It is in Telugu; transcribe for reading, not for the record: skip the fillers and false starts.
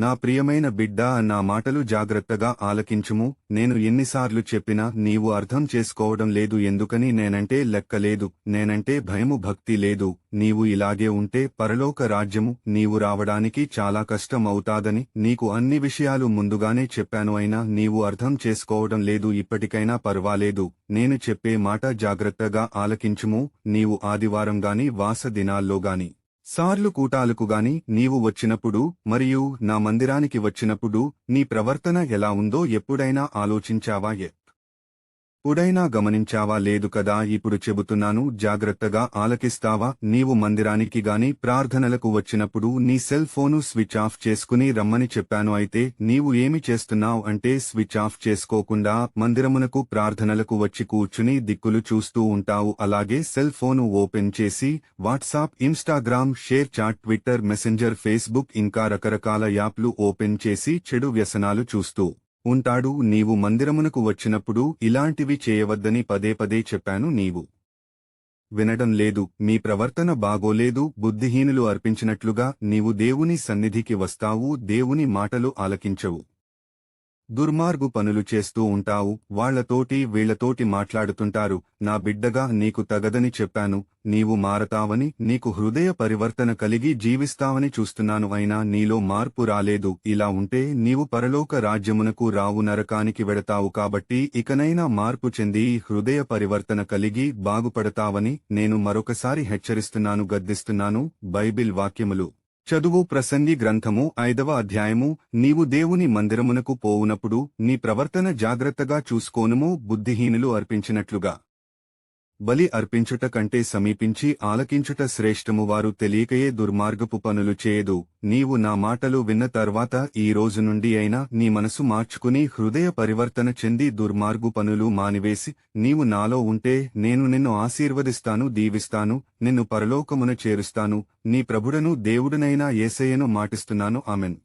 నా ప్రియమైన బిడ్డా, నా మాటలు జాగ్రత్తగా ఆలకించుము. నేను ఎన్నిసార్లు చెప్పినా నీవు అర్థం చేసుకోవడం లేదు. ఎందుకని? నేనంటే లెక్కలేదు, నేనంటే భయము భక్తి లేదు. నీవు ఇలాగే ఉంటే పరలోక రాజ్యము నీవు రావడానికి చాలా కష్టం అవుతాదని నీకు అన్ని విషయాలు ముందుగానే చెప్పాను. అయినా నీవు అర్థం చేసుకోవడం లేదు. ఇప్పటికైనా పర్వాలేదు, నేను చెప్పే మాట జాగ్రత్తగా ఆలకించుము. నీవు ఆదివారం గాని వాస దినాల్లో గాని సార్లు కూటాలకు గాని నీవు వచ్చినప్పుడు మరియు నా మందిరానికి వచ్చినప్పుడు నీ ప్రవర్తన ఎలా ఉందో ఎప్పుడైనా ఆలోచించావా? ఎప్పుడైనా గమనించావా? లేదు కదా. ఇప్పుడు చెబుతున్నాను, జాగ్రత్తగా ఆలకిస్తావా? నీవు మందిరానికి గాని ప్రార్థనలకు వచ్చినప్పుడు నీ సెల్ ఫోను స్విచ్ ఆఫ్ చేసుకుని రమ్మని చెప్పాను. అయితే నీవు ఏమి చేస్తున్నావు అంటే స్విచ్ ఆఫ్ చేసుకోకుండా మందిరమునకు ప్రార్థనలకు వచ్చి కూర్చుని దిక్కులు చూస్తూ ఉంటావు. అలాగే సెల్ ఫోను ఓపెన్ చేసి WhatsApp, Instagram, ShareChat, Twitter, Messenger, Facebook ఇంకా రకరకాల యాప్లు ఓపెన్ చేసి చెడు వ్యసనాలు చూస్తూ ఉంటాడు. నీవు మందిరమునకు వచ్చినప్పుడు ఇలాంటివి చేయవద్దని పదే పదే చెప్పాను. నీవు వినడం లేదు. మీ ప్రవర్తన బాగోలేదు. బుద్ధిహీనులు అర్పించినట్లుగా నీవు దేవుని సన్నిధికి వస్తావు, దేవుని మాటలు ఆలకించవు. దుర్మార్గు పనులు చేస్తూ ఉంటావు. వాళ్లతోటి వీళ్లతోటి మాట్లాడుతుంటారు. నా బిడ్డగా నీకు తగదని చెప్పాను. నీవు మారతావని, నీకు హృదయ పరివర్తన కలిగి జీవిస్తావని చూస్తున్నాను. అయినా నీలో మార్పు రాలేదు. ఇలా ఉంటే నీవు పరలోక రాజ్యమునకు రావు, నరకానికి వెడతావు. కాబట్టి ఇకనైనా మార్పు చెంది హృదయ పరివర్తన కలిగి బాగుపడతావని నేను మరొకసారి హెచ్చరిస్తున్నాను, గద్దిస్తున్నాను. బైబిల్ వాక్యములు చదువు. ప్రసంగి గ్రంథము 5వ అధ్యాయము. నీవు దేవుని మందిరమునకు పోవునప్పుడు నీ ప్రవర్తన జాగ్రత్తగా చూసుకోనుము. బుద్ధిహీనులు అర్పించినట్లుగా బలి అర్పించుట కంటే సమీపించి ఆలకించుట శ్రేష్టము. వారు తెలియకయే దుర్మార్గపు పనులు చేయదు. నీవు నా మాటలు విన్న తర్వాత ఈ రోజు నుండి అయినా నీ మనసు మార్చుకుని హృదయ పరివర్తన చెంది దుర్మార్గు పనులు మానివేసి నీవు నాలో ఉంటే నేను నిన్ను ఆశీర్వదిస్తాను, దీవిస్తాను, నిన్ను పరలోకమున చేరుస్తాను. నీ ప్రభుడను దేవుడునైనా యేసయ్యను మాటిస్తున్నాను. ఆమెన్.